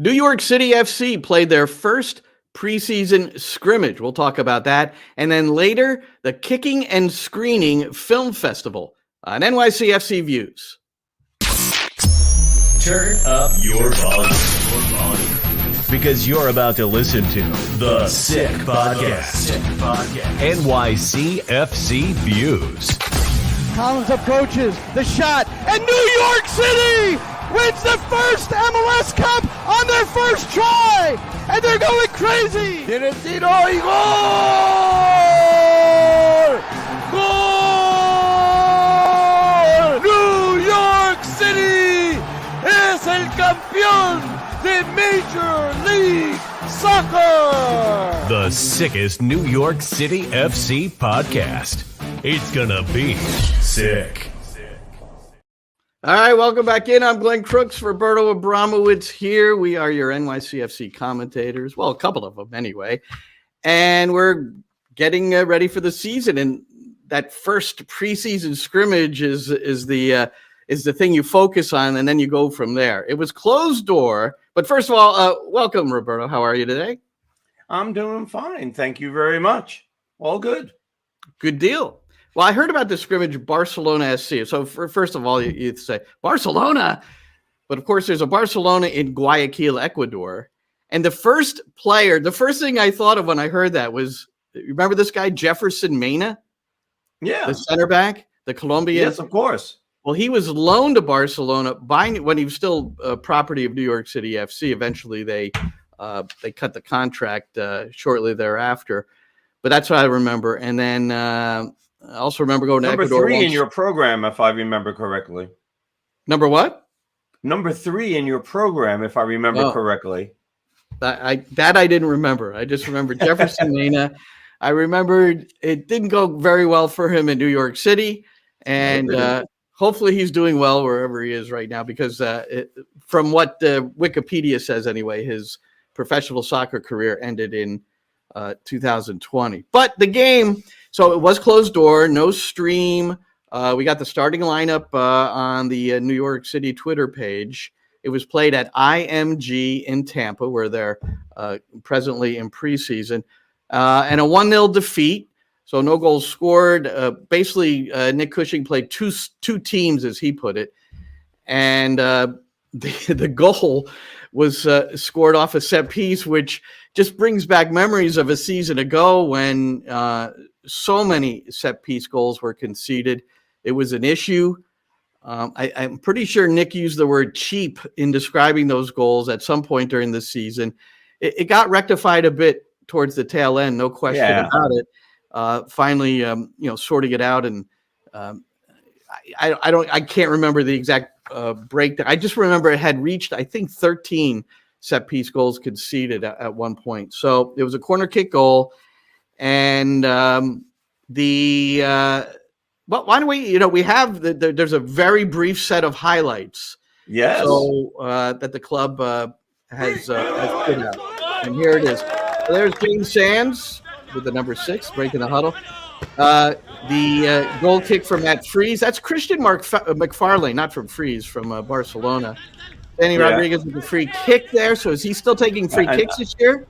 New York City FC played their first preseason scrimmage. We'll talk about that. And then later, the Kicking and Screening Film Festival on NYCFC Views. Turn up your volume. Because you're about to listen to The Sick Podcast. NYCFC Views. Collins approaches the shot, and New York City wins the first MLS Cup on their first try, and they're going crazy. Tiene tiro y gol! Gol! New York City es el campeón de Major League Soccer. The sickest New York City FC podcast. It's gonna be sick. All right, welcome back in. I'm Glenn Crooks, Roberto Abramowitz here. We are your NYCFC commentators. Well, a couple of them anyway. And we're getting ready for the season. And that first preseason scrimmage is the thing you focus on, and then you go from there. It was closed door. But first of all, welcome, Roberto. How are you today? I'm doing fine. Thank you very much. All good. Good deal. Well, I heard about the scrimmage Barcelona SC. So first of all, you'd say Barcelona, but of course there's a Barcelona in Guayaquil, Ecuador. And the first thing I thought of when I heard that was, remember this guy, Jefferson Mena? Yeah. The center back, the Colombian? Yes, of course. Well, he was loaned to Barcelona when he was still property of New York City FC. Eventually they cut the contract shortly thereafter. But that's what I remember. And then I also remember going to Ecuador. Number 3 in your program, if I remember correctly. Number what? Number 3 in your program, if I remember correctly. I didn't remember. I just remember Jefferson Mena. I remembered it didn't go very well for him in New York City. And hopefully he's doing well wherever he is right now, because from what Wikipedia says anyway, his professional soccer career ended in 2020. But the game, so it was closed door, no stream. We got the starting lineup on the New York City Twitter page. It was played at IMG in Tampa, where they're presently in preseason, and a 1-0 defeat. So no goals scored. Basically, Nick Cushing played two teams, as he put it, and the goal was scored off a set piece, which just brings back memories of a season ago when so many set piece goals were conceded. It was an issue. I'm pretty sure Nick used the word cheap in describing those goals at some point during the season. It got rectified a bit towards the tail end, no question about it. Finally, sorting it out, and I can't remember the exact breakdown. I just remember it had reached, I think, 13 set piece goals conceded at one point. So it was a corner kick goal, and why don't we? We have there's a very brief set of highlights. Yes. So that the club has put out, and here it is. So there's James Sands with the number 6 breaking the huddle. The goal kick from Matt Freeze. That's Christian McFarlane, not from Freeze, from Barcelona. Danny Rodriguez with the free kick there. So is he still taking free kicks this year?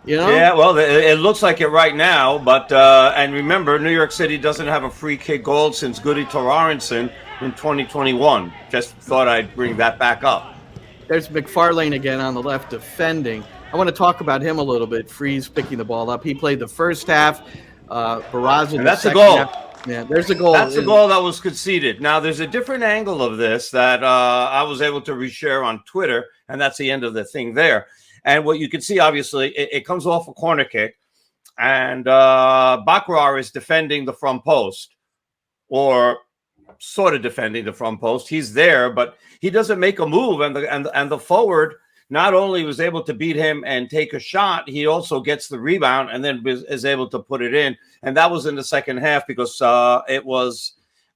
Yeah, well, it looks like it right now. But and remember, New York City doesn't have a free kick goal since Goody Torrenson in 2021. Just thought I'd bring that back up. There's McFarlane again on the left defending. I want to talk about him a little bit. Freeze picking the ball up. He played the first half. Barraza. And that's a goal. Yeah, there's a goal. That's a goal that was conceded. Now, there's a different angle of this that I was able to reshare on Twitter, and that's the end of the thing there. And what you can see, obviously, it comes off a corner kick, and Bakrar is defending the front post, or sort of defending the front post. He's there, but he doesn't make a move, and the forward not only was able to beat him and take a shot, he also gets the rebound and then is able to put it in. And that was in the second half, because it was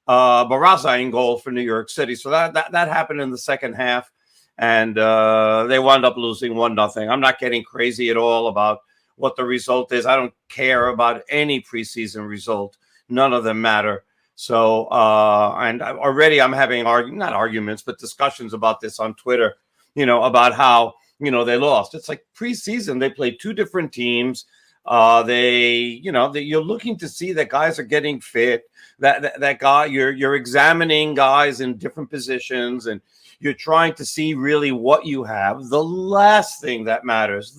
Barraza in goal for New York City. So that happened in the second half, and they wound up losing 1-0. I'm not getting crazy at all about what the result is. I don't care about any preseason result. None of them matter. So, and already I'm having not arguments, but discussions about this on Twitter, about how they lost. It's like preseason. They played two different teams. You're looking to see that guys are getting fit, that guy, you're examining guys in different positions, and you're trying to see really what you have. The last thing that matters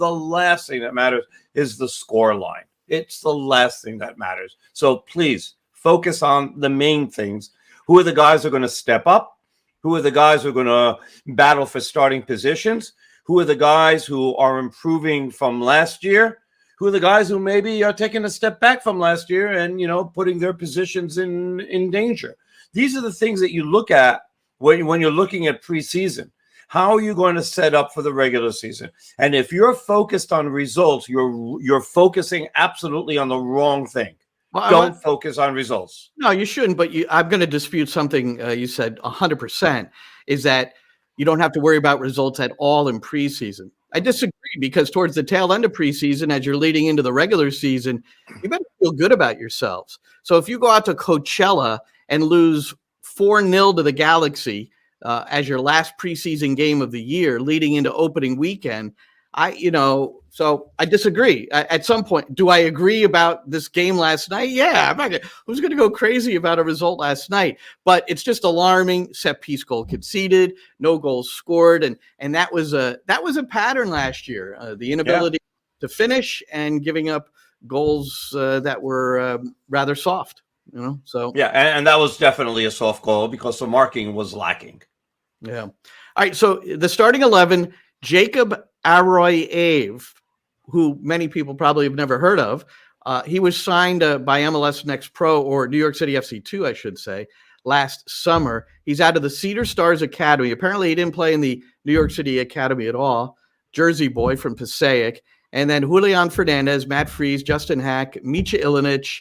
is the score line. It's the last thing that matters. So please focus on the main things. Who are the guys who are going to step up? Who are the guys who are going to battle for starting positions? Who are the guys who are improving from last year? Who are the guys who maybe are taking a step back from last year and, putting their positions in danger? These are the things that you look at when you're looking at preseason. How are you going to set up for the regular season? And if you're focused on results, you're focusing absolutely on the wrong thing. Well, don't focus on results. No, you shouldn't. But I'm going to dispute something you said 100%, is that you don't have to worry about results at all in preseason. I disagree, because towards the tail end of preseason, as you're leading into the regular season, you better feel good about yourselves. So if you go out to Coachella and lose 4-0 to the Galaxy as your last preseason game of the year, leading into opening weekend, so I disagree. At some point, do I agree about this game last night? Yeah, who's going to go crazy about a result last night? But it's just alarming. Set piece goal conceded, no goals scored, and that was a pattern last year. The inability to finish and giving up goals that were rather soft. So and that was definitely a soft goal because the marking was lacking. Yeah. All right. So the starting 11: Jacob Arroyo, who many people probably have never heard of. He was signed by MLS Next Pro, or New York City FC 2, I should say, last summer. He's out of the Cedar Stars Academy. Apparently, he didn't play in the New York City Academy at all. Jersey boy from Passaic. And then Julian Fernandez, Matt Freese, Justin Hack, Micha Ilinic,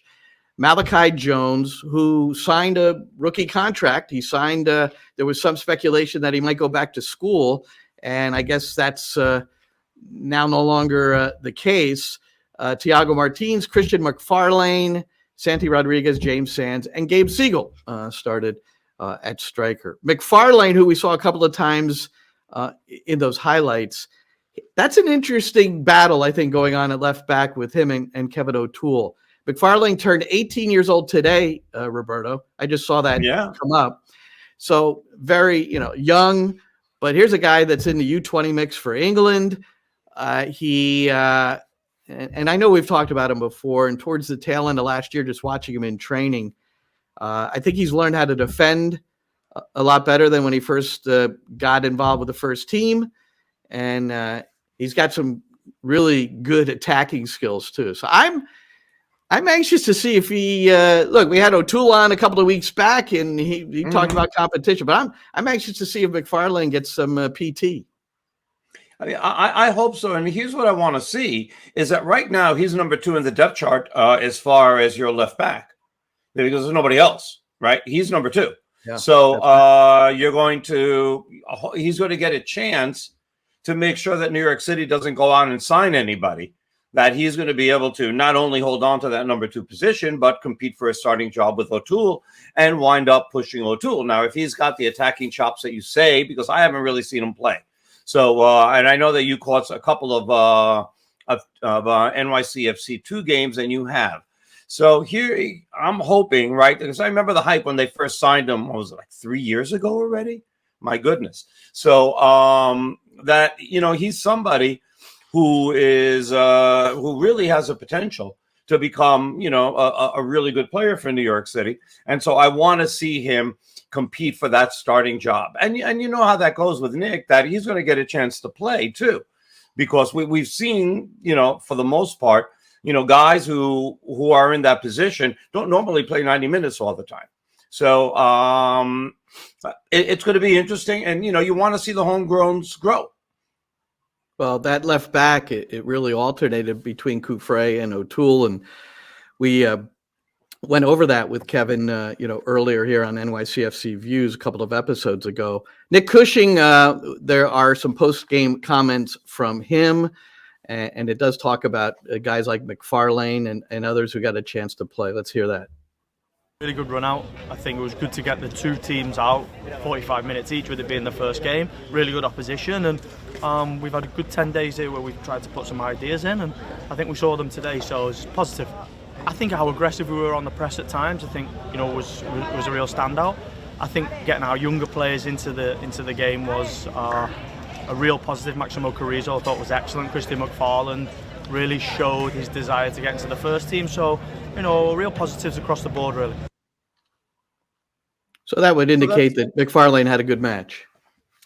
Malachi Jones, who signed a rookie contract. He signed, there was some speculation that he might go back to school, and I guess that's now no longer the case. Thiago Martins, Christian McFarlane, Santi Rodriguez, James Sands, and Gabe Siegel started at striker. McFarlane, who we saw a couple of times in those highlights, that's an interesting battle, I think, going on at left back with him and Kevin O'Toole. McFarlane turned 18 years old today, Roberto. I just saw that come up. So very, young, but here's a guy that's in the U20 mix for England. And I know we've talked about him before, and towards the tail end of last year, just watching him in training, I think he's learned how to defend a lot better than when he first got involved with the first team. And he's got some really good attacking skills too. So I'm anxious to see if he look. We had O'Toole on a couple of weeks back, and he talked about competition. But I'm anxious to see if McFarlane gets some PT. I mean, I hope so. And here's what I want to see is that right now he's number 2 in the depth chart as far as your left back, because there's nobody else, right? He's number 2. Yeah, so he's going to get a chance to make sure that New York City doesn't go out and sign anybody, that he's going to be able to not only hold on to that number 2 position, but compete for a starting job with O'Toole and wind up pushing O'Toole. Now, if he's got the attacking chops that you say, because I haven't really seen him play. So, and I know that you caught a couple of NYCFC 2 games, and you have. So here, I'm hoping, right, because I remember the hype when they first signed him, what was it, like 3 years ago already? My goodness. So that, he's somebody who is who really has a potential to become, a really good player for New York City. And so I want to see him compete for that starting job. And you know how that goes with Nick, that he's going to get a chance to play too, because we've seen, for the most part, guys who are in that position don't normally play 90 minutes all the time. So it's going to be interesting. And, you want to see the homegrowns grow. Well, that left back, it really alternated between Coufret and O'Toole. And we went over that with Kevin, earlier here on NYCFC Views a couple of episodes ago. Nick Cushing, there are some post-game comments from him, and it does talk about guys like McFarlane and others who got a chance to play. Let's hear that. Really good run out. I think it was good to get the two teams out 45 minutes each, with it being the first game. Really good opposition, and we've had a good 10 days here where we've tried to put some ideas in, and I think we saw them today, so it's positive. I think how aggressive we were on the press at times, I think, was a real standout. I think getting our younger players into the game was a real positive. Maximo Carrizo I thought was excellent. Christian McFarland really showed his desire to get into the first team, so real positives across the board, really. So that would indicate that McFarlane had a good match.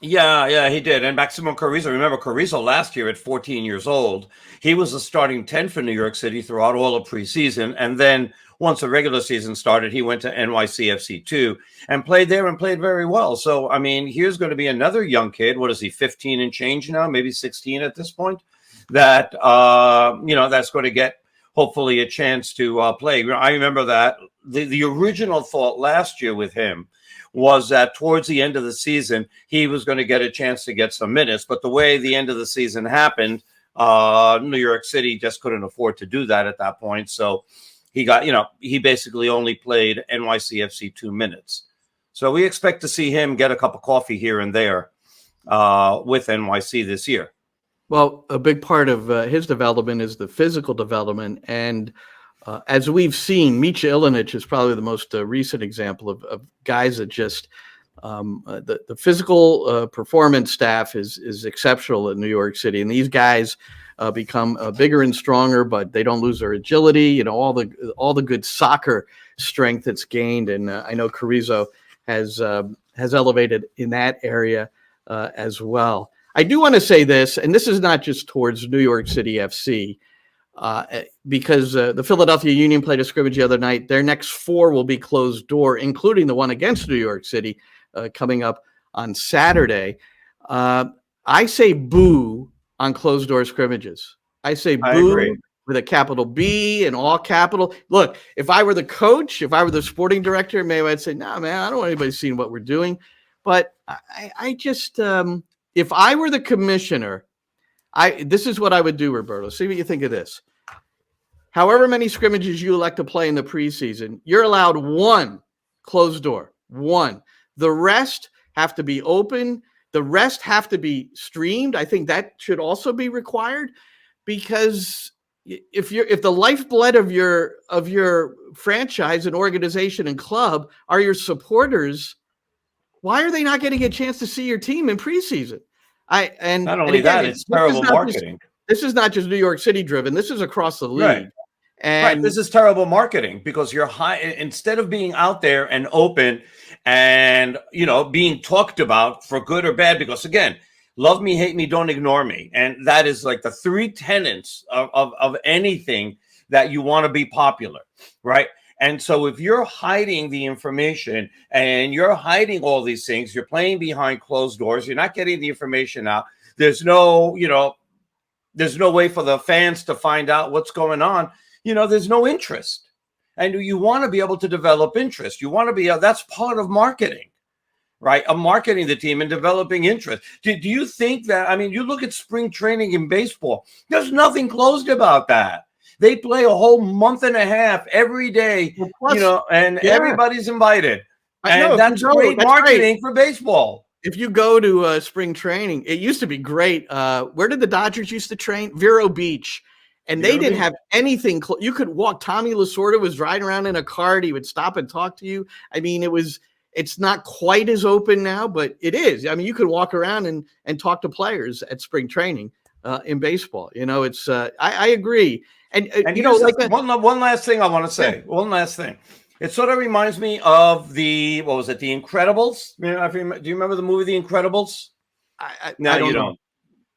Yeah, he did. And Maximo Carrizo, remember Carrizo last year at 14 years old, he was the starting 10 for New York City throughout all of preseason. And then once the regular season started, he went to NYCFC 2 and played there and played very well. So, I mean, here's going to be another young kid. What is he, 15 and change now, maybe 16 at this point, that, that's going to get hopefully a chance to play. I remember that the original thought last year with him was that towards the end of the season, he was going to get a chance to get some minutes. But the way the end of the season happened, New York City just couldn't afford to do that at that point. So he got, he basically only played NYCFC 2 minutes. So we expect to see him get a cup of coffee here and there with NYC this year. Well, a big part of his development is the physical development. And as we've seen, Micha Ilinic is probably the most recent example of guys that just the physical performance staff is exceptional at New York City. And these guys become bigger and stronger, but they don't lose their agility, all the good soccer strength that's gained. And I know Carrizo has elevated in that area as well. I do want to say this, and this is not just towards New York City FC, because the Philadelphia Union played a scrimmage the other night. Their next 4 will be closed door, including the one against New York City coming up on Saturday. I say boo on closed door scrimmages. I say boo with a capital B and all capital. Look, if I were the coach, if I were the sporting director, maybe I'd say, nah, man, I don't want anybody seeing what we're doing. But I just... if I were the commissioner, this is what I would do, Roberto. See what you think of this. However many scrimmages you elect to play in the preseason, you're allowed 1 closed door, 1. The rest have to be open. The rest have to be streamed. I think that should also be required, because if the lifeblood of your franchise and organization and club are your supporters, why are they not getting a chance to see your team in preseason? Not only that, it's terrible marketing. This is not just New York City driven. This is across the league. Right. And this is terrible marketing, because you're instead of being out there and open and, being talked about for good or bad, because again, love me, hate me, don't ignore me. And that is like the 3 tenets of anything that you want to be popular, right? And so if you're hiding the information and you're hiding all these things, you're playing behind closed doors, you're not getting the information out. There's no way for the fans to find out what's going on. There's no interest. And you want to be able to develop interest. You want to be, that's part of marketing, right? Of marketing the team and developing interest. Do you think that, you look at spring training in baseball, there's nothing closed about that. They play a whole month and a half every day, everybody's invited. And that's great marketing for baseball. If you go to spring training, it used to be great. Where did the Dodgers used to train? Vero Beach. And they didn't have anything. You could walk. Tommy Lasorda was riding around in a cart. He would stop and talk to you. It's not quite as open now, but it is. You could walk around and talk to players at spring training in baseball. I agree. And one last thing I want to say. Yeah. One last thing. It sort of reminds me of The Incredibles? Do you remember the movie The Incredibles? No, you don't.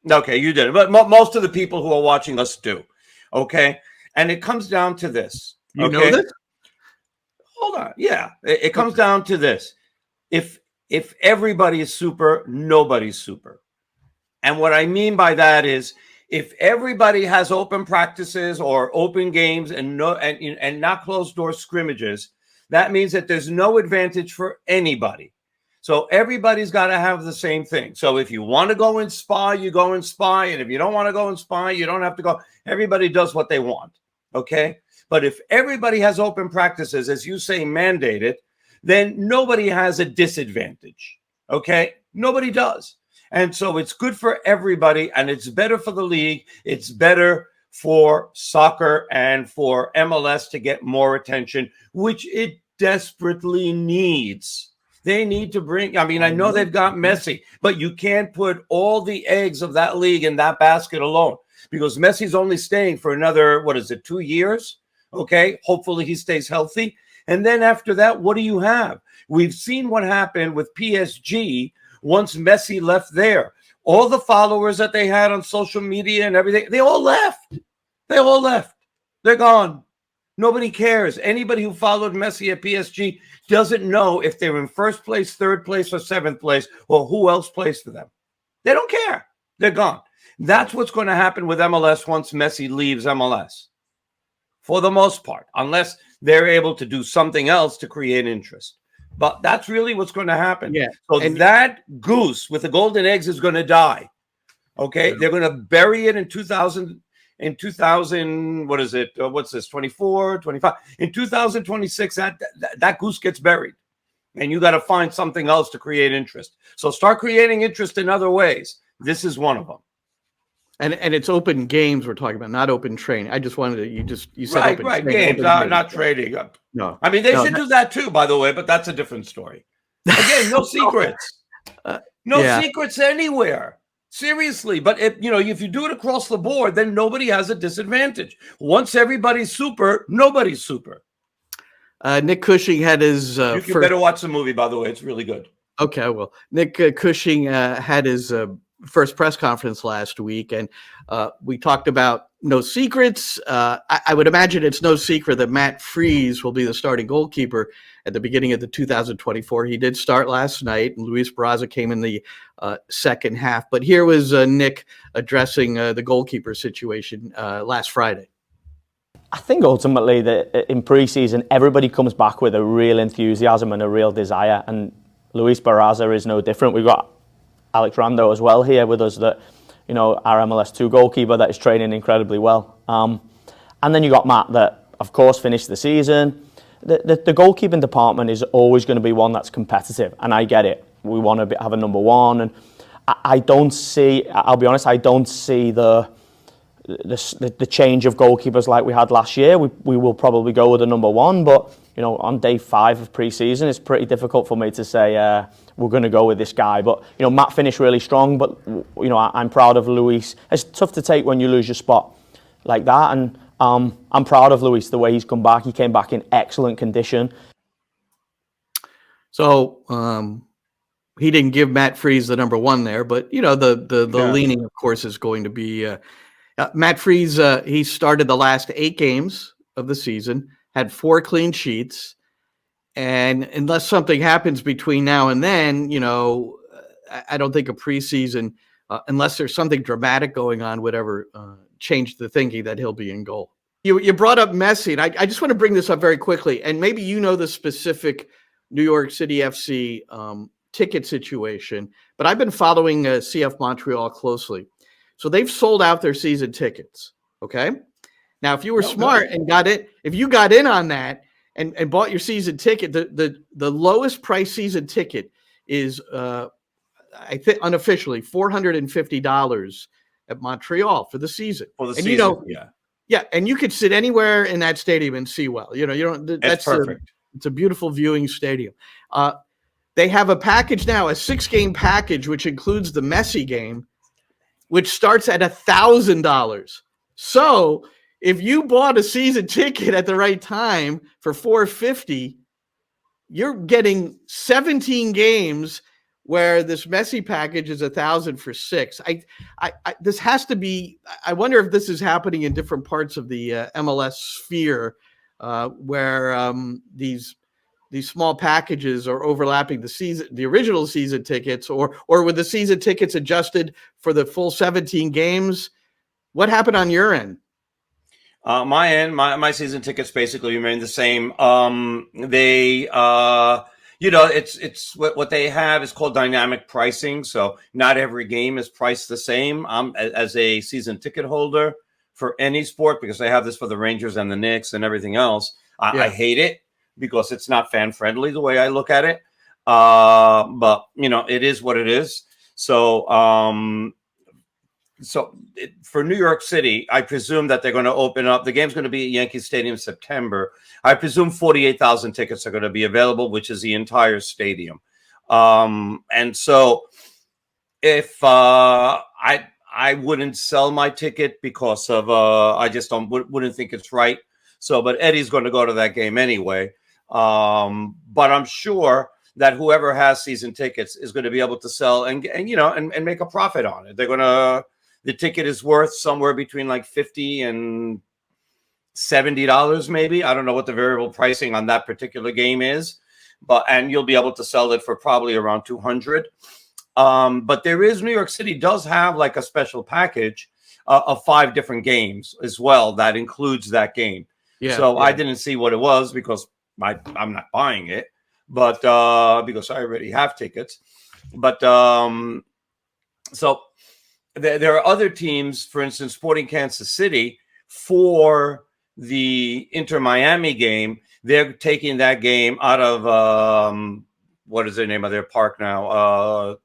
Okay, you did. But most of the people who are watching us do. Okay? And it comes down to this. You know this? Hold on. Yeah. It comes down to this. If everybody is super, nobody's super. And what I mean by that is, if everybody has open practices or open games and not closed door scrimmages, that means that there's no advantage for anybody. So everybody's got to have the same thing. So if you want to go in SPA, you go in SPA. And if you don't want to go in SPA, you don't have to go. Everybody does what they want. Okay. But if everybody has open practices, as you say, mandated, then nobody has a disadvantage. Okay. Nobody does. And so it's good for everybody, and it's better for the league. It's better for soccer and for MLS to get more attention, which it desperately needs. They need to bring, I mean, I know they've got Messi, but you can't put all the eggs of that league in that basket alone, because Messi's only staying for another, 2 years? Okay. Hopefully he stays healthy. And then after that, what do you have? We've seen what happened with PSG once Messi left there. All the followers that they had on social media and everything, they all left. They're gone. Nobody cares. Anybody who followed Messi at PSG doesn't know if they're in first place, third place, or seventh place, or who else plays for them. They don't care. They're gone. That's what's going to happen with MLS once Messi leaves MLS, for the most part, unless they're able to do something else to create interest. But that's really what's going to happen. Yeah. So that goose with the golden eggs is going to die. Okay. Yeah. They're going to bury it in 2000. In 2000, what is it? What's this? 24, 25. In 2026, that goose gets buried. And you got to find something else to create interest. So start creating interest in other ways. This is one of them. And it's open games we're talking about, not open training. I just wanted to, you said right, open right, training, games, not trading. No. I mean, they should do that too, by the way, but that's a different story. Again, no secrets. Secrets anywhere. Seriously. But if you do it across the board, then nobody has a disadvantage. Once everybody's super, nobody's super. Nick Cushing had his you better watch the movie, by the way. It's really good. Okay, well, Nick Cushing had his first press conference last week, and we talked about no secrets. I would imagine it's no secret that Matt Freese will be the starting goalkeeper at the beginning of the 2024. He did start last night, and Luis Barraza came in the second half. But here was Nick addressing the goalkeeper situation last Friday. I think ultimately that in pre-season, everybody comes back with a real enthusiasm and a real desire, and Luis Barraza is no different. We've got Alex Rando as well here with us, that our MLS2 goalkeeper that is training incredibly well. And then you got Matt that, of course, finished the season. The goalkeeping department is always going to be one that's competitive, and I get it. We want to have a number one, and I'll be honest, I don't see the change of goalkeepers like we had last year. We will probably go with a number one, but on day 5 of pre-season, it's pretty difficult for me to say we're going to go with this guy. But Matt finished really strong, but I'm proud of Luis. It's tough to take when you lose your spot like that, and I'm proud of Luis the way he's come back. He came back in excellent condition. So he didn't give Matt Freese the number one there, but the leaning, of course, is going to be Matt Freese. He started the last 8 games of the season, had 4 clean sheets, and unless something happens between now and then, I don't think a preseason, unless there's something dramatic going on, would ever change the thinking that he'll be in goal. You brought up Messi, and I just want to bring this up very quickly, and maybe the specific New York City FC ticket situation, but I've been following CF Montreal closely. So they've sold out their season tickets, okay? Now, if you were smart and if you got in on that and bought your season ticket, the lowest price season ticket is, I think unofficially, $450 at Montreal for the season. For the season, yeah, and you could sit anywhere in that stadium and see well. You don't. That's perfect. It's a beautiful viewing stadium. They have a package now, a 6-game package, which includes the Messi game, which starts at $1,000. So if you bought a season ticket at the right time for $450, you're getting 17 games where this Messi package is $1,000 for 6. This has to be. I wonder if this is happening in different parts of the MLS sphere, where these small packages are overlapping the original season tickets, or with the season tickets adjusted for the full 17 games. What happened on your end? My end, my season tickets basically remain the same. They, it's what they have is called dynamic pricing. So not every game is priced the same. As a season ticket holder for any sport because they have this for the Rangers and the Knicks and everything else. I hate it because it's not fan friendly the way I look at it. But it is what it is. So, for New York City, I presume that they're going to open up. The game's going to be at Yankee Stadium in September. I presume 48,000 tickets are going to be available, which is the entire stadium. And so if I wouldn't sell my ticket because of I just wouldn't think it's right. So, but Eddie's going to go to that game anyway. But I'm sure that whoever has season tickets is going to be able to sell and make a profit on it. The ticket is worth somewhere between like $50 and $70, maybe. I don't know what the variable pricing on that particular game is, and you'll be able to sell it for probably around $200. But New York City does have like a special package of 5 different games as well that includes that game. I didn't see what it was because I'm not buying it, but because I already have tickets. But so there are other teams, for instance, Sporting Kansas City, for the Inter Miami game. They're taking that game out of what is the name of their park now?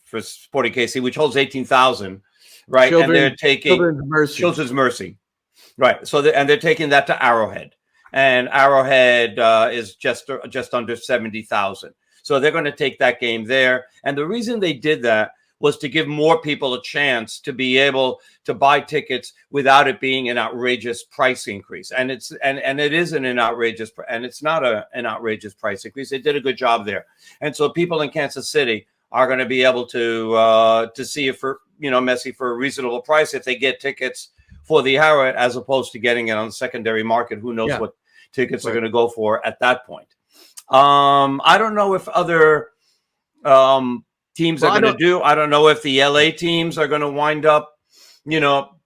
For Sporting KC, which holds 18,000, right? And they're taking Children's Mercy, right? So they're taking that to Arrowhead, and Arrowhead is just under 70,000. So they're going to take that game there. And the reason they did that was to give more people a chance to be able to buy tickets without it being an outrageous price increase. And it isn't an outrageous, and it's not an outrageous price increase. They did a good job there. And so people in Kansas City are going to be able to see it for, Messi for a reasonable price if they get tickets for the Arrowhead, as opposed to getting it on the secondary market. Who knows what tickets are going to go for at that point. I don't know if other teams are going to do. I don't know if the LA teams are going to wind up,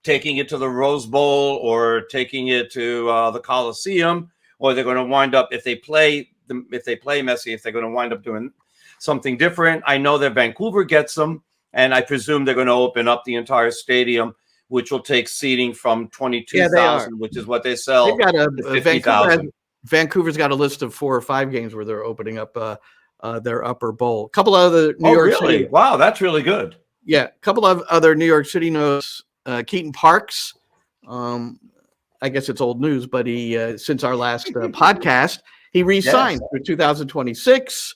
taking it to the Rose Bowl or taking it to the Coliseum, or they're going to wind up, if they play Messi, if they're going to wind up doing something different. I know that Vancouver gets them, and I presume they're going to open up the entire stadium, which will take seating from 22,000, which is what they sell. They've got 50,000. Vancouver's got a list of 4 or 5 games where they're opening up their upper bowl. A couple of other New York City. Wow, that's really good. Yeah, a couple of other New York City notes. Keaton Parks. I guess it's old news, but he since our last podcast, he re-signed for 2026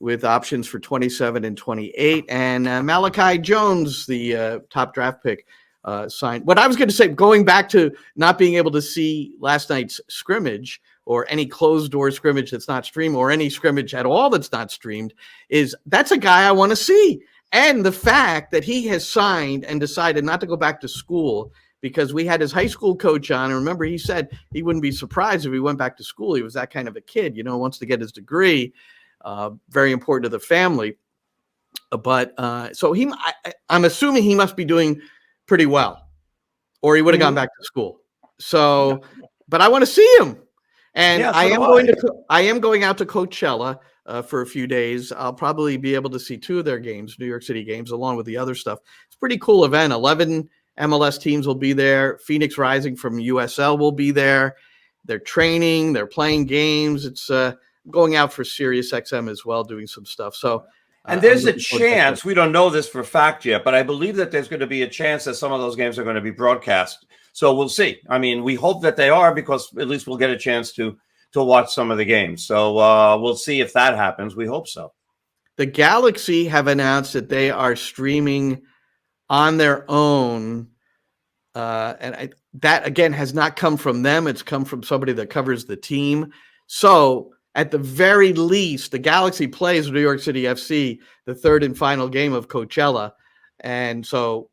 with options for 27 and 28. And Malachi Jones, the top draft pick, signed. What I was going to say, going back to not being able to see last night's scrimmage or any closed door scrimmage that's not streamed or any scrimmage at all that's not streamed, is that's a guy I want to see. And the fact that he has signed and decided not to go back to school, because we had his high school coach on. And remember, he said he wouldn't be surprised if he went back to school. He was that kind of a kid, wants to get his degree. Very important to the family. But so I'm assuming he must be doing pretty well, or he would have gone back to school. So, but I want to see him. And I am going out to Coachella for a few days. I'll probably be able to see 2 of their games, New York City games, along with the other stuff. It's a pretty cool event. 11 MLS teams will be there. Phoenix Rising from USL will be there. They're training. They're playing games. It's going out for Sirius XM as well, doing some stuff. So, and there's a chance, we don't know this for a fact yet, but I believe that there's going to be a chance that some of those games are going to be broadcast. So we'll see. I mean, we hope that they are, because at least we'll get a chance to watch some of the games. So we'll see if that happens. We hope so. The Galaxy have announced that they are streaming on their own. And that, again, has not come from them. It's come from somebody that covers the team. So at the very least, the Galaxy plays New York City FC, the 3rd and final game of Coachella. And so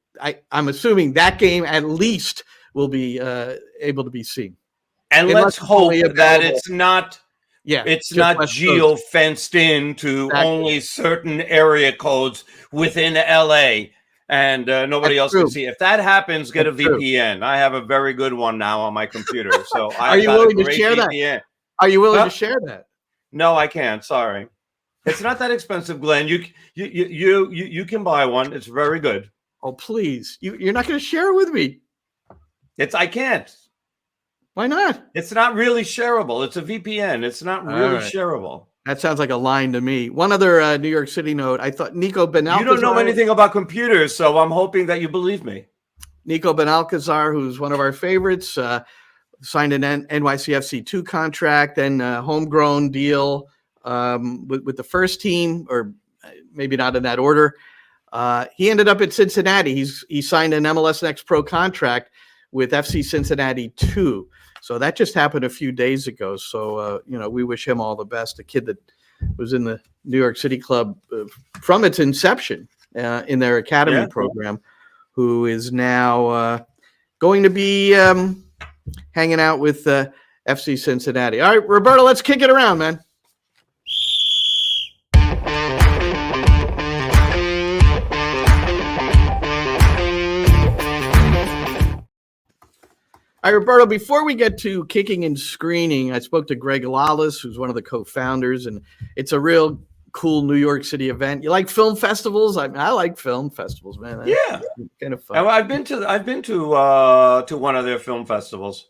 I'm assuming that game at least will be able to be seen. And let's hope that it's not geo-fenced in to only certain area codes within LA, and nobody else can see. If that happens, get a VPN. I have a very good one now on my computer. So Are you willing to share that? Are you willing to share that? No, I can't. Sorry. It's not that expensive, Glenn. You can buy one. It's very good. Oh, please. You're not going to share it with me. I can't. Why not? It's not really shareable. It's a VPN. It's not really shareable. That sounds like a line to me. One other New York City note. I thought Nico Benalcazar. You don't know anything about computers, so I'm hoping that you believe me. Nico Benalcazar, who's one of our favorites, signed an NYCFC 2 contract and a homegrown deal with the first team, or maybe not in that order. He ended up at Cincinnati. He signed an MLS Next Pro contract with FC Cincinnati 2. So that just happened a few days ago. So, we wish him all the best. A kid that was in the New York City club from its inception in their academy program, who is now going to be hanging out with FC Cincinnati. All right, Roberto, let's kick it around, man. All right, Roberto, before we get to kicking and screening, I spoke to Greg Lalas, who's one of the co-founders, and it's a real cool New York City event. You like film festivals? I like film festivals, man. Yeah, kind of fun. I've been to one of their film festivals.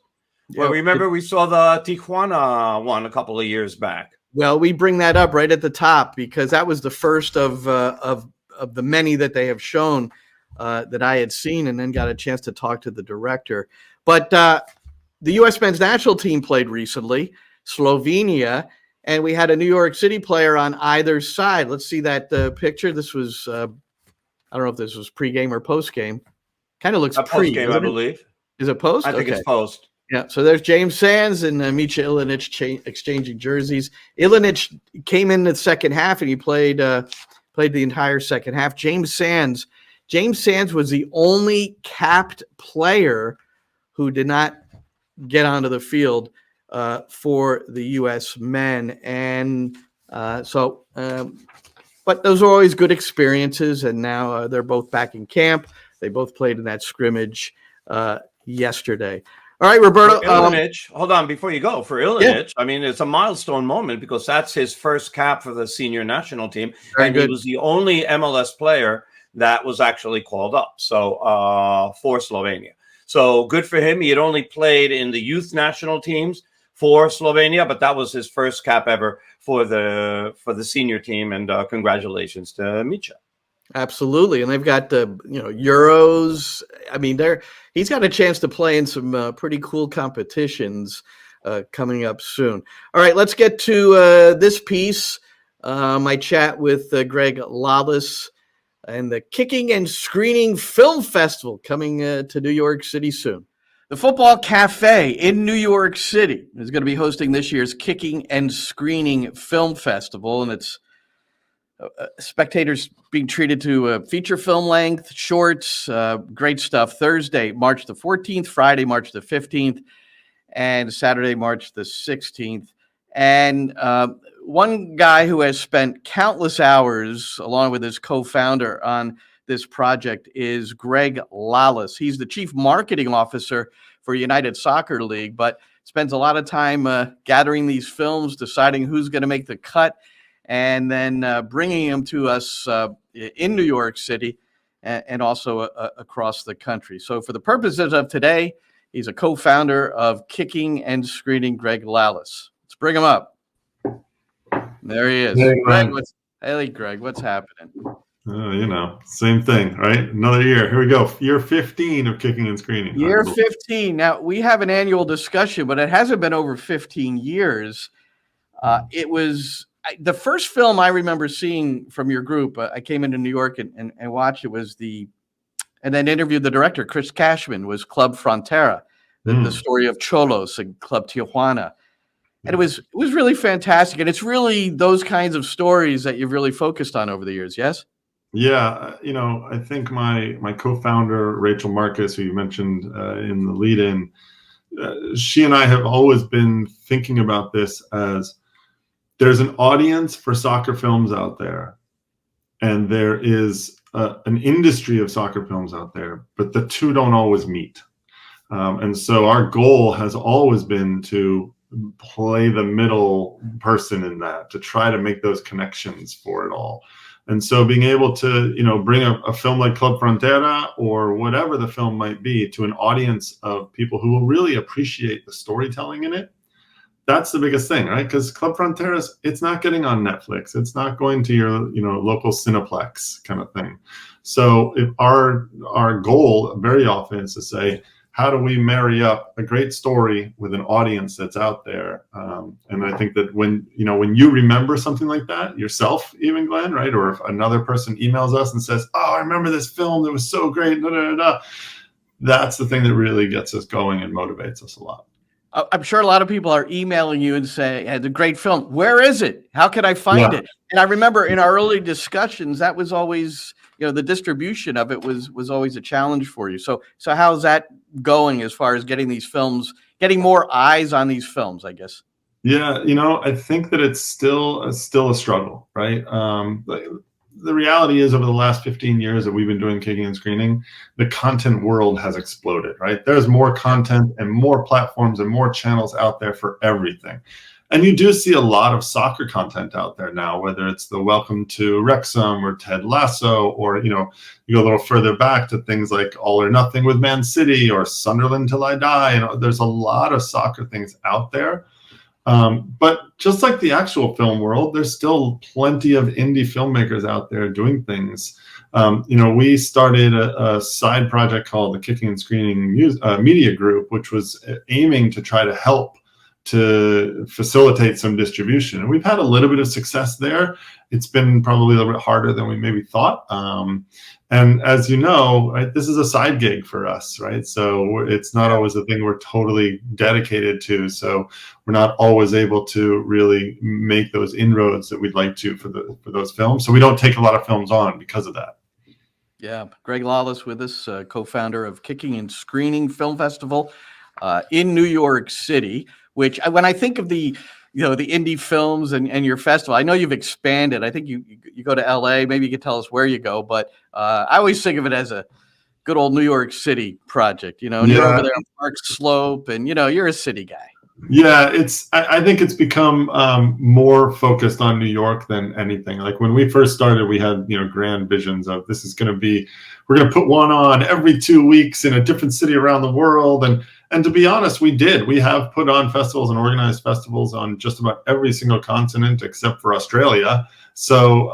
Well, remember we saw the Tijuana one a couple of years back. Well, we bring that up right at the top because that was the first of the many that they have shown that I had seen, and then got a chance to talk to the director. But the U.S. men's national team played recently, Slovenia, and we had a New York City player on either side. Let's see that picture. This was, I don't know if this was pregame or postgame. Kind of looks postgame, I believe. Is it post? I think it's post. Yeah, so there's James Sands and Micha Ilinic exchanging jerseys. Ilinic came in the second half, and he played the entire second half. James Sands was the only capped player who did not get onto the field for the U.S. men. And but those are always good experiences, and now they're both back in camp. They both played in that scrimmage yesterday. All right, Roberto. Ilinic, hold on before you go. For Ilinic, I mean, it's a milestone moment because that's his first cap for the senior national team. He was the only MLS player that was actually called up. So for Slovenia. So good for him. He had only played in the youth national teams for Slovenia, but that was his first cap ever for the senior team. And congratulations to Micha. Absolutely, and they've got Euros. I mean, he's got a chance to play in some pretty cool competitions coming up soon. All right, let's get to this piece. My chat with Greg Lalas and the Kicking and Screening Film Festival coming to New York City soon. The Football Cafe in New York City is going to be hosting this year's Kicking and Screening Film Festival, and it's spectators being treated to feature film length, shorts, great stuff. Thursday, March the 14th, Friday, March the 15th, and Saturday, March the 16th. And one guy who has spent countless hours, along with his co-founder, on this project is Greg Lalas. He's the chief marketing officer for United Soccer League, but spends a lot of time gathering these films, deciding who's going to make the cut, and then bringing them to us in New York City and also across the country. So for the purposes of today, he's a co-founder of Kicking and Screening, Greg Lalas. Let's bring him up. There he is. Hey, Greg, what's happening? Same thing, right? Another year. Here we go. Year 15 of Kicking and Screening. Year 15. Now, we have an annual discussion, but it hasn't been over 15 years. It was the first film I remember seeing from your group. I came into New York and watched it, and then interviewed the director, Chris Cashman, was Club Frontera, the story of Cholos and Club Tijuana. And it was really fantastic. And it's really those kinds of stories that you've really focused on over the years, yes? Yeah. I think my co-founder, Rachel Marcus, who you mentioned in the lead-in, she and I have always been thinking about this as there's an audience for soccer films out there, and there is an industry of soccer films out there, but the two don't always meet. And so our goal has always been to play the middle person in that, to try to make those connections for it all. And so being able to, bring a film like Club Frontera or whatever the film might be to an audience of people who will really appreciate the storytelling in it, that's the biggest thing, right? Because Club Frontera, it's not getting on Netflix. It's not going to your, local Cineplex kind of thing. So if our goal very often is to say, how do we marry up a great story with an audience that's out there? And I think that when you remember something like that yourself, even Glenn, right? Or if another person emails us and says, "Oh, I remember this film that was so great," that's the thing that really gets us going and motivates us a lot. I'm sure a lot of people are emailing you and saying, "It's a great film. Where is it? How can I find it?" And I remember in our early discussions, that was always, the distribution of it was always a challenge for you. So how's that going as far as getting these films, getting more eyes on these films, I guess? Yeah, I think that it's still a struggle, right? The reality is over the last 15 years that we've been doing kicking and screening, the content world has exploded, right? There's more content and more platforms and more channels out there for everything. And you do see a lot of soccer content out there now, whether it's the Welcome to Wrexham or Ted Lasso, or, you go a little further back to things like All or Nothing with Man City or Sunderland Till I Die. There's a lot of soccer things out there. But just like the actual film world, there's still plenty of indie filmmakers out there doing things. We started a side project called the Kicking and Screening Media Group, which was aiming to try to help to facilitate some distribution. And we've had a little bit of success there. It's been probably a little bit harder than we maybe thought. And as you know, right, this is a side gig for us, right? So it's not always a thing we're totally dedicated to. So we're not always able to really make those inroads that we'd like to for those films. So we don't take a lot of films on because of that. Yeah, Greg Lalas with us, co-founder of Kicking and Screening Film Festival in New York City. Which, when I think of the indie films and your festival, I know you've expanded. I think you go to LA. Maybe you could tell us where you go, but I always think of it as a good old New York City project. And you're over there on Park Slope, and you're a city guy. Yeah, I think it's become more focused on New York than anything. Like when we first started, we had grand visions of this is going to be, we're going to put one on every 2 weeks in a different city around the world. And to be honest, we did. We have put on festivals and organized festivals on just about every single continent except for Australia. So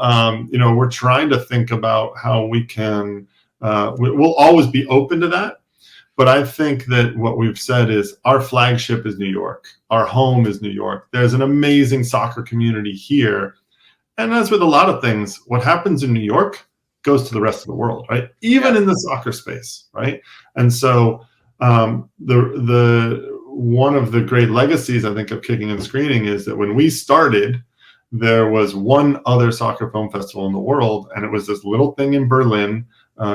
we're trying to think about how we can. We'll always be open to that. But I think that what we've said is our flagship is New York. Our home is New York. There's an amazing soccer community here. And as with a lot of things, what happens in New York goes to the rest of the world, right? Even in the soccer space, right? And so the one of the great legacies, I think, of Kicking and Screening is that when we started, there was one other soccer film festival in the world, and it was this little thing in Berlin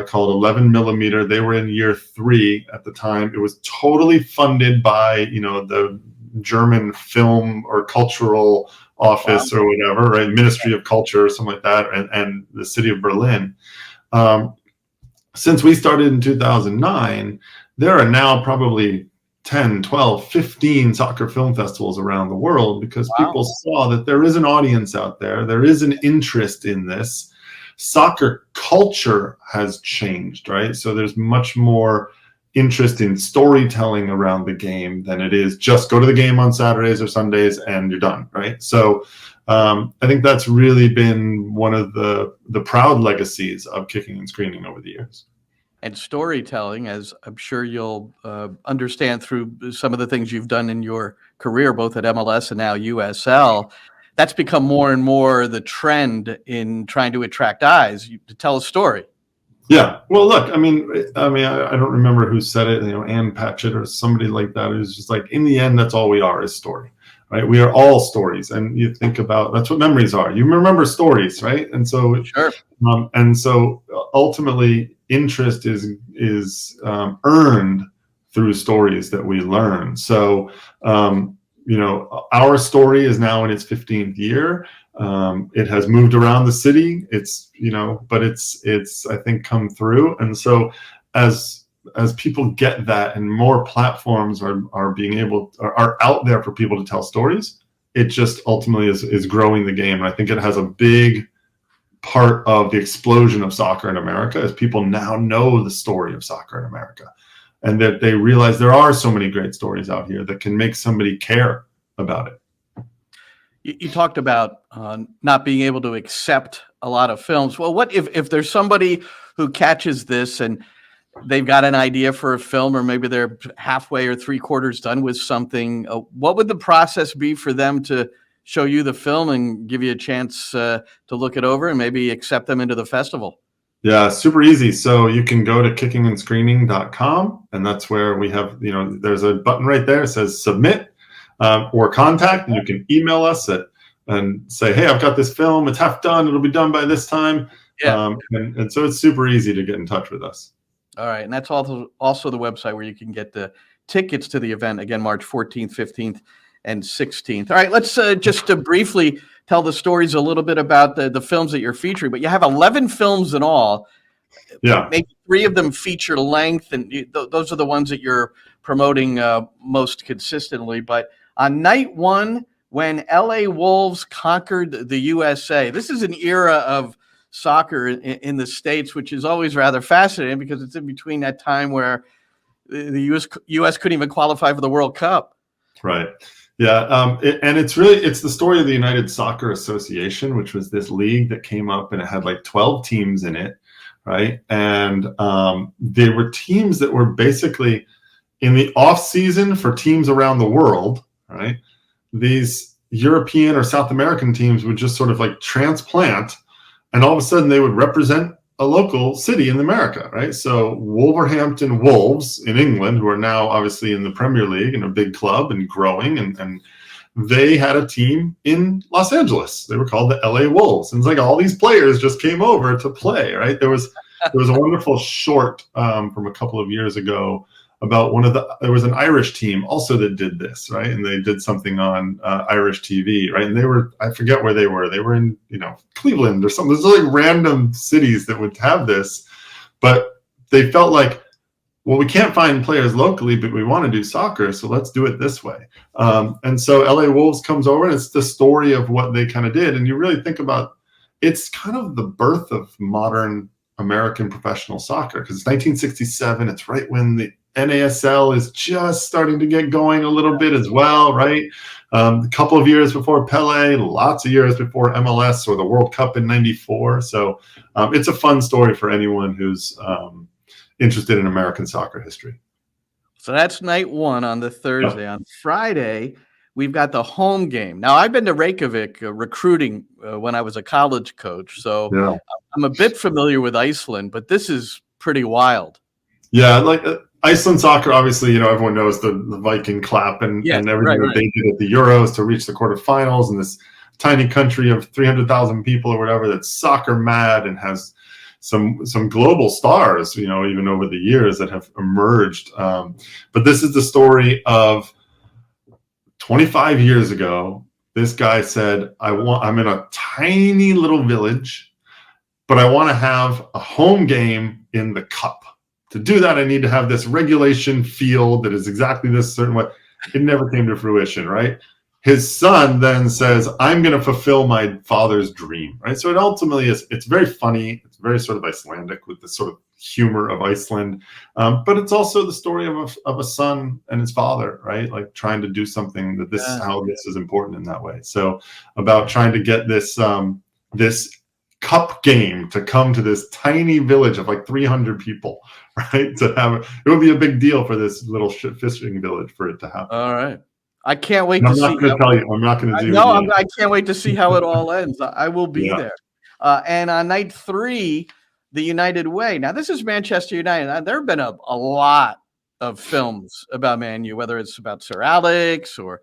called 11 Millimeter. They were in year 3 at the time. It was totally funded by, the German Film or Cultural Office or whatever, right? Ministry of Culture or something like that, and the city of Berlin. Since we started in 2009, there are now probably 10, 12, 15 soccer film festivals around the world because people saw that there is an audience out there. There is an interest in this. Soccer culture has changed, right? So there's much more interest in storytelling around the game than it is just go to the game on Saturdays or Sundays and you're done, right? So I think that's really been one of the proud legacies of Kicking and Screening over the years. And storytelling, as I'm sure you'll understand through some of the things you've done in your career, both at MLS and now USL, that's become more and more the trend in trying to attract eyes, to tell a story. Yeah. Well, look, I mean, I don't remember who said it, Ann Patchett or somebody like that. It was just like, in the end, that's all we are is story, right? We are all stories. And you think about, that's what memories are. You remember stories, right? And so, sure. And so ultimately interest is earned through stories that we learn. So, our story is now in its 15th year. It has moved around the city. But it's I think come through. And so as people get that and more platforms are out there for people to tell stories, it just ultimately is growing the game. And I think it has a big part of the explosion of soccer in America is people now know the story of soccer in America, and that they realize there are so many great stories out here that can make somebody care about it. You talked about not being able to accept a lot of films. Well, what if there's somebody who catches this and they've got an idea for a film, or maybe they're halfway or 3/4 done with something? What would the process be for them to show you the film and give you a chance to look it over and maybe accept them into the festival? Yeah, super easy. So you can go to kickingandscreening.com, and that's where we have, there's a button right there that says submit or contact, and you can email us and say, hey, I've got this film. It's half done. It'll be done by this time. Yeah. And so it's super easy to get in touch with us. All right. And that's also the website where you can get the tickets to the event, again, March 14th, 15th, and 16th. All right, let's just briefly tell the stories a little bit about the films that you're featuring. But you have 11 films in all. Yeah. Maybe 3 of them feature length, and those are the ones that you're promoting most consistently. But on night 1, when LA Wolves conquered the USA, this is an era of soccer in the States, which is always rather fascinating because it's in between that time where the U.S. couldn't even qualify for the World Cup. Right. Yeah. And it's the story of the United Soccer Association, which was this league that came up, and it had like 12 teams in it. Right. And they were teams that were basically in the off season for teams around the world. Right. These European or South American teams would just sort of like transplant, and all of a sudden they would represent a local city in America, right? So Wolverhampton Wolves in England, who are now obviously in the Premier League and a big club and growing, and they had a team in Los Angeles. They were called the LA Wolves. And it's like all these players just came over to play, right? There was a wonderful short from a couple of years ago about there was an Irish team also that did this, right? And they did something on Irish TV, right? And I forget where they were. They were in, Cleveland or something. There's like random cities that would have this, but they felt like, well, we can't find players locally, but we want to do soccer, so let's do it this way. And so LA Wolves comes over, and it's the story of what they kind of did. And you really think about, it's kind of the birth of modern American professional soccer, because it's 1967. It's right when the NASL is just starting to get going a little bit as well, right? A couple of years before Pele, lots of years before MLS or the World Cup in '94. So it's a fun story for anyone who's interested in American soccer history. So that's night 1 on the Thursday. On Friday, we've got the home game. Now, I've been to Reykjavik recruiting when I was a college coach, so yeah. I'm a bit familiar with Iceland, but this is pretty wild. Yeah, like Iceland soccer, obviously, everyone knows the Viking clap and everything that they did at the Euros to reach the quarterfinals, and this tiny country of 300,000 people or whatever that's soccer mad and has some global stars, even over the years that have emerged. But this is the story of 25 years ago. This guy said, I'm in a tiny little village, but I want to have a home game in the cup. To do that, I need to have this regulation field that is exactly this certain way. It never came to fruition, right? His son then says, I'm going to fulfill my father's dream, right? So it ultimately it's very funny. It's very sort of Icelandic with the sort of humor of Iceland. But it's also the story of a son and his father, right? Like trying to do something that this is how this is important in that way. So about trying to get this cup game to come to this tiny village of like 300 people, right? It would be a big deal for this little fishing village for it to happen. All right. I can't wait to see. I'm not going to tell you. I'm not going to do. No, I can't wait to see how it all ends. I will be there. And on night 3, the United Way. Now, this is Manchester United. There have been a lot of films about Man U, whether it's about Sir Alex or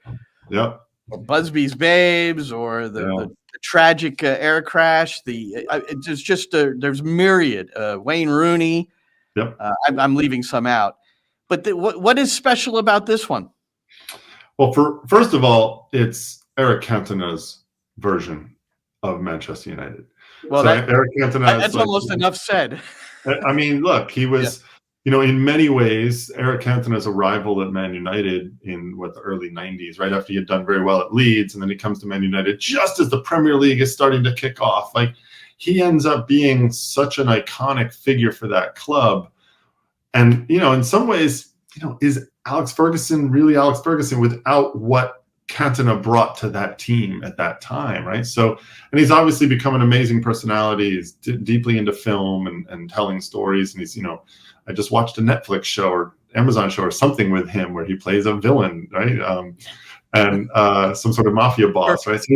Busby's Babes or the tragic air crash. There's myriad. Wayne Rooney. Yep. I'm leaving some out. But what is special about this one? Well, first of all, it's Eric Cantona's version of Manchester United. Well, so Eric Cantona. That's almost enough said. I mean, look, he was, in many ways, Eric Cantona's arrival at Man United in the early '90s, right after he had done very well at Leeds, and then he comes to Man United just as the Premier League is starting to kick off. Like, he ends up being such an iconic figure for that club. And, you know, in some ways, you know, is Alex Ferguson really Alex Ferguson without what Cantona brought to that team at that time, right? So, and he's obviously become an amazing personality. He's deeply into film and telling stories. And he's, you know, I just watched a Netflix show or Amazon show or something with him where he plays a villain, right? And some sort of mafia boss, right? So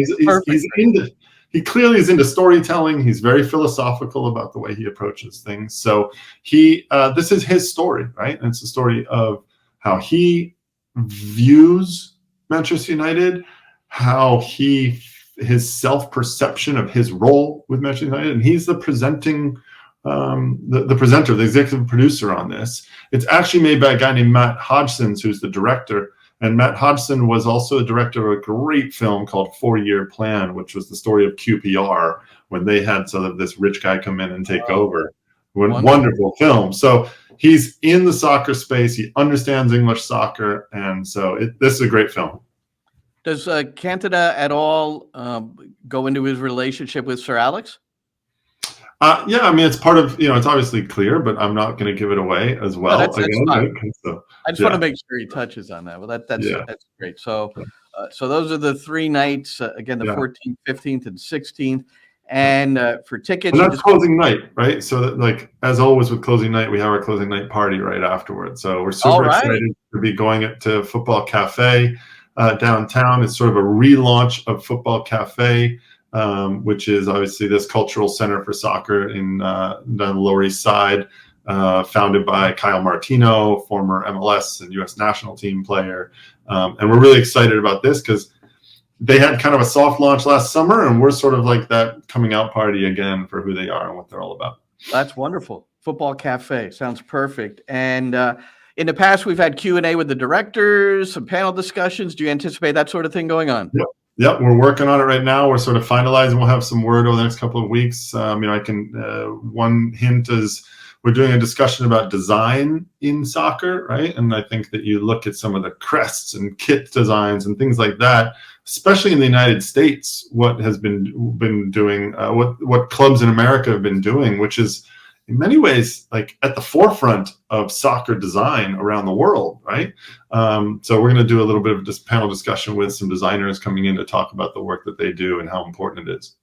he's into, he clearly is into storytelling. He's very philosophical about the way he approaches things. So this is his story, right? And it's a story of how he views Manchester United, how his self-perception of his role with Manchester United, and he's the presenting, the presenter, the executive producer on this. It's actually made by a guy named Matt Hodgson, who's the director. And Matt Hodgson was also the director of a great film called 4-Year Plan, which was the story of QPR when they had sort of this rich guy come in and take over. Wonderful film. So he's in the soccer space. He understands English soccer. And so this is a great film. Does Cantona at all go into his relationship with Sir Alex? Yeah, I mean, it's part of, you know, it's obviously clear, but I'm not going to give it away as well. No, that's fine. Right? So, I just want to make sure he touches on that. Well, that's great. So, so those are the 3 nights, again, the 14th, 15th, and 16th. And for tickets, and that's closing night, right? So, that, like as always with closing night, we have our closing night party right afterwards. So we're super excited to be going to Football Cafe downtown. It's sort of a relaunch of Football Cafe, which is obviously this cultural center for soccer in the Lower East Side, founded by Kyle Martino, former MLS and U.S. national team player. And we're really excited about this because they had kind of a soft launch last summer, and we're sort of like that coming out party again for who they are and what they're all about. That's wonderful. Football Cafe sounds perfect. And in the past, we've had Q&A with the directors, some panel discussions. Do you anticipate that sort of thing going on? Yep, we're working on it right now. We're sort of finalizing. We'll have some word over the next couple of weeks. You know, I can one hint is we're doing a discussion about design in soccer, right? And I think that you look at some of the crests and kit designs and things like that, especially in the United States, what has been doing, what clubs in America have been doing, which is in many ways like at the forefront of soccer design around the world, right? So we're going to do a little bit of this panel discussion with some designers coming in to talk about the work that they do and how important it is.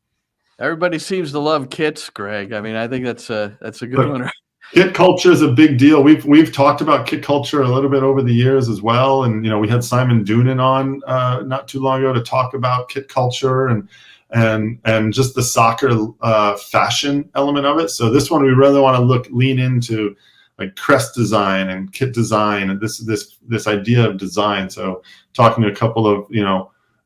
Everybody seems to love kits, Greg. I mean, I think that's a good one. Kit culture is a big deal. We've talked about kit culture a little bit over the years as well, and you know we had Simon Doonan on not too long ago to talk about kit culture and just the soccer fashion element of it. So this one we really want to lean into like crest design and kit design and this idea of design. So talking to a couple of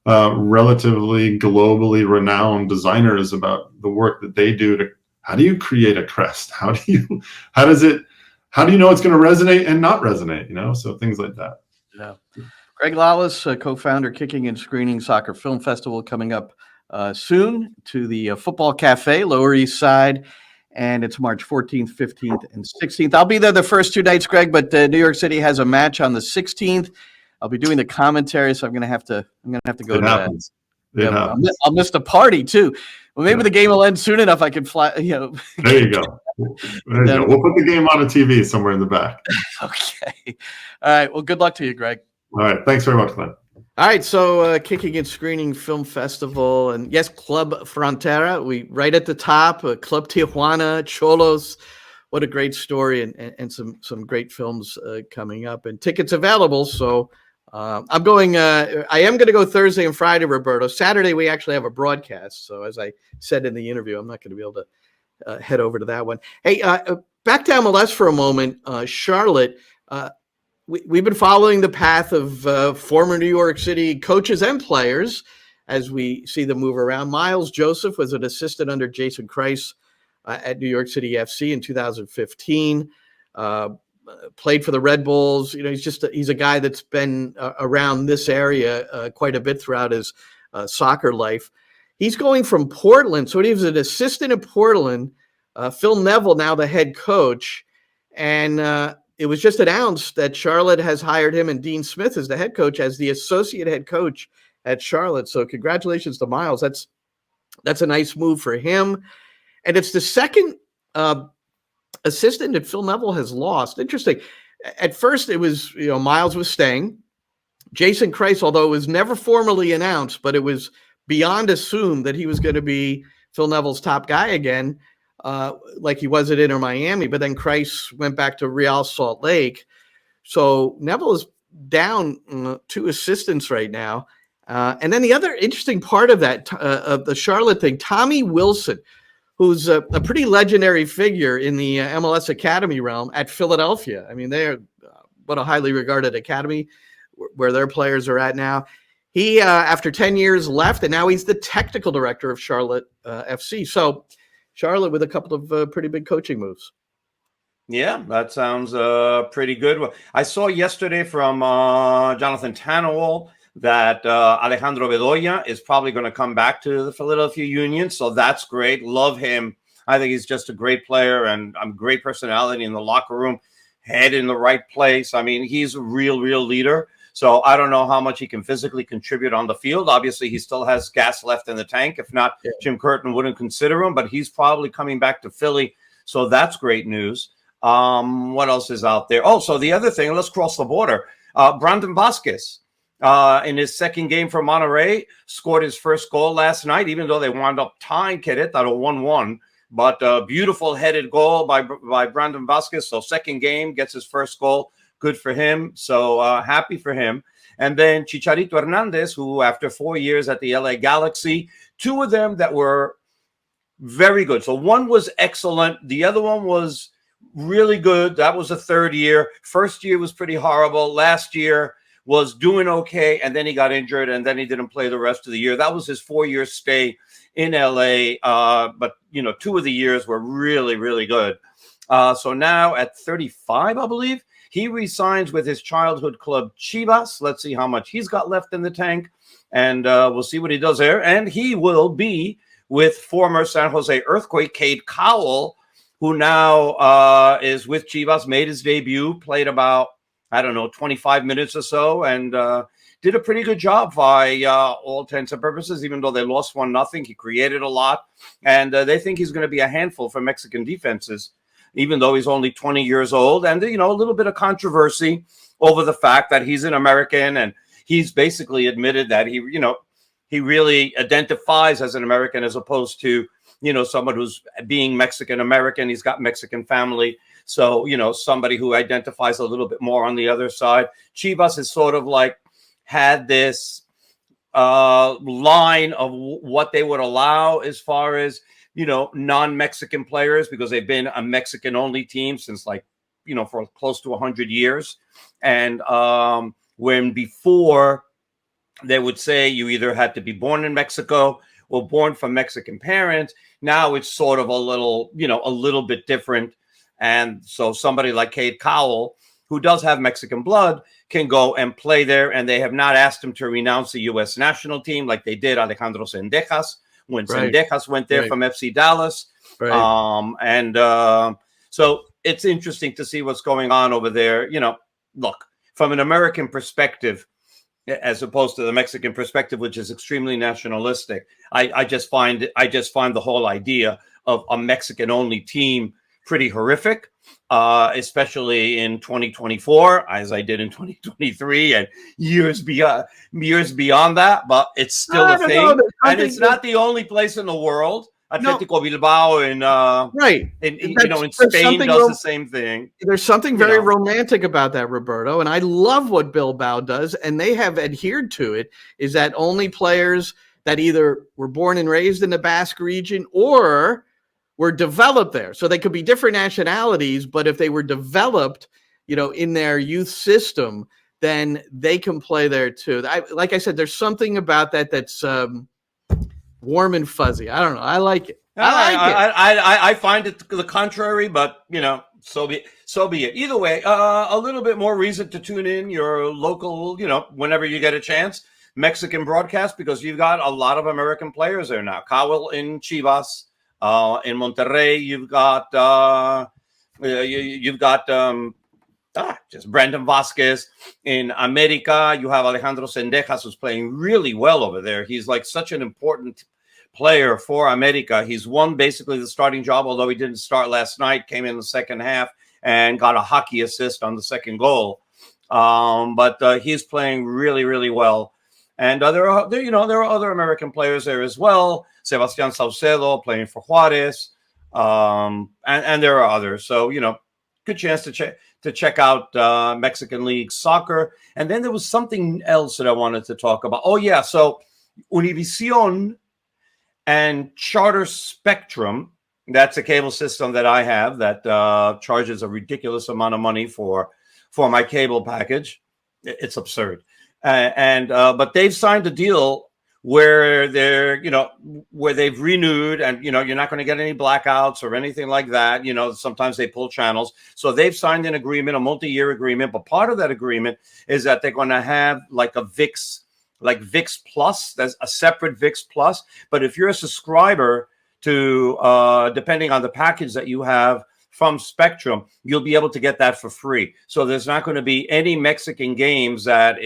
relatively globally renowned designers about the work that they do to how do you create a crest? How do you know it's going to resonate and not resonate? You know, so things like that. Yeah. Greg Lalas, co-founder, Kicking and Screening Soccer Film Festival, coming up soon to the Football Cafe, Lower East Side, and it's March 14th, 15th, and 16th. I'll be there the first 2 nights, Greg, but New York City has a match on the 16th. I'll be doing the commentary, so I'm gonna have to go to that. Yeah, I'll miss the party too. Well, maybe the game will end soon enough I can fly. You know. There you go. We'll put the game on a TV somewhere in the back. Okay. All right. Well, good luck to you, Greg. All right. Thanks very much, Glenn. All right. So, Kicking and Screening Film Festival, and yes, Club Frontera. We right at the top. Club Tijuana, Cholos. What a great story, and some great films coming up, and tickets available. So. I am going to go Thursday and Friday, Roberto. Saturday, we actually have a broadcast. So as I said in the interview, I'm not going to be able to head over to that one. Hey, back to MLS for a moment. Charlotte, we've been following the path of former New York City coaches and players as we see them move around. Miles Joseph was an assistant under Jason Kreis at New York City FC in 2015. Played for the Red Bulls. You know, he's a guy that's been around this area quite a bit throughout his soccer life. He's going from Portland, so he was an assistant in Portland. Phil Neville now the head coach, and it was just announced that Charlotte has hired him and Dean Smith as the head coach as the associate head coach at Charlotte. So congratulations to Miles. That's a nice move for him. And it's the second assistant that Phil Neville has lost. Interesting. At first, it was, Miles was staying. Jason Kreis, although it was never formally announced, but it was beyond assumed that he was going to be Phil Neville's top guy again, like he was at Inter Miami. But then Kreis went back to Real Salt Lake. So Neville is down 2 assistants right now. And then the other interesting part of that, of the Charlotte thing, Tommy Wilson, who's a pretty legendary figure in the MLS Academy realm at Philadelphia. I mean, they're what a highly regarded academy where their players are at now. He, after 10 years, left, and now he's the technical director of Charlotte FC. So Charlotte with a couple of pretty big coaching moves. Yeah, that sounds pretty good. I saw yesterday from Jonathan Tannewell that Alejandro Bedoya is probably going to come back to the Philadelphia Union. So that's great. Love him. I think he's just a great player and a great personality in the locker room, head in the right place. I mean, he's a real leader. So I don't know how much he can physically contribute on the field. Obviously, he still has gas left in the tank. If not, Jim Curtin wouldn't consider him, but he's probably coming back to Philly. So that's great news. What else is out there? Oh, so the other thing, let's cross the border. Brandon Vasquez. In his second game for Monterrey, scored his first goal last night, even though they wound up tying Querétaro 1-1. But a beautiful headed goal by Brandon Vasquez. So second game, gets his first goal. Good for him. So happy for him. And then Chicharito Hernandez, who after 4 years at the LA Galaxy, 2 of them that were very good. So one was excellent. The other one was really good. That was the third year. First year was pretty horrible. Last year was doing okay, and then he got injured, and then he didn't play the rest of the year. That was his 4-year stay in LA. But 2 of the years were really good. So now at 35, I believe, he re-signs with his childhood club Chivas. Let's see how much he's got left in the tank, and we'll see what he does there. And he will be with former San Jose Earthquake Cade Cowell, who now is with Chivas, made his debut, played about 25 minutes or so, and did a pretty good job by all intents and purposes, even though they lost 1-0. He created a lot, and they think he's going to be a handful for Mexican defenses, even though he's only 20 years old. And, a little bit of controversy over the fact that he's an American, and he's basically admitted that he really identifies as an American as opposed to, someone who's being Mexican-American. He's got Mexican family. So, somebody who identifies a little bit more on the other side. Chivas is sort of like had this line of what they would allow as far as, non-Mexican players, because they've been a Mexican-only team since for close to 100 years. And when before they would say you either had to be born in Mexico or born from Mexican parents, now it's sort of a little bit different. And so somebody like Cade Cowell, who does have Mexican blood, can go and play there. And they have not asked him to renounce the U.S. national team like they did Alejandro Sendejas when Sendejas went there from FC Dallas. So it's interesting to see what's going on over there. Look, from an American perspective, as opposed to the Mexican perspective, which is extremely nationalistic, I just find the whole idea of a Mexican-only team pretty horrific, especially in 2024, as I did in 2023 and years beyond that. But it's still a thing, and it's not the only place in the world. Atletico Bilbao in Spain does the same thing. There's something very romantic about that, Roberto, and I love what Bilbao does, and they have adhered to it. Is that only players that either were born and raised in the Basque region or were developed there. So they could be different nationalities, but if they were developed, in their youth system, then they can play there too. Like I said, there's something about that that's warm and fuzzy. I don't know. I like it. I find it the contrary, but so be it. Either way, a little bit more reason to tune in your local, whenever you get a chance, Mexican broadcast, because you've got a lot of American players there now. Cowell in Chivas. In Monterrey, you've got just Brandon Vasquez. In America, you have Alejandro Sendejas, who's playing really well over there. He's like such an important player for America. He's won basically the starting job, although he didn't start last night, came in the second half and got a hockey assist on the second goal. But he's playing really, really well. And there are other American players there as well. Sebastián Saucedo playing for Juárez. And there are others. So, good chance to check out Mexican League soccer. And then there was something else that I wanted to talk about. Oh, yeah. So Univision and Charter Spectrum, that's a cable system that I have that charges a ridiculous amount of money for my cable package. It's absurd. But they've signed a deal where where they've renewed, and you're not going to get any blackouts or anything like that. Sometimes they pull channels. So they've signed an agreement, a multi-year agreement. But part of that agreement is that they're going to have like a VIX, like VIX Plus. There's a separate VIX Plus. But if you're a subscriber to, depending on the package that you have from Spectrum, you'll be able to get that for free. So there's not going to be any Mexican games that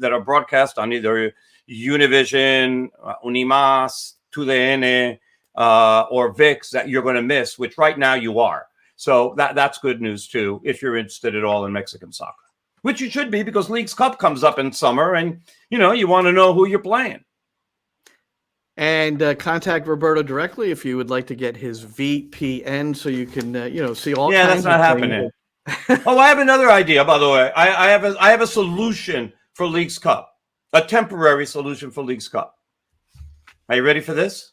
are broadcast on either Univision, Unimas, TUDN, or VIX that you're going to miss, which right now you are. So that's good news too, if you're interested at all in Mexican soccer, which you should be, because Leagues Cup comes up in summer, and you want to know who you're playing. And contact Roberto directly if you would like to get his VPN, so you can see all. Yeah, kinds that's not of happening. Oh, I have another idea, by the way. I have a solution for Leagues Cup. A temporary solution for Leagues Cup. Are you ready for this?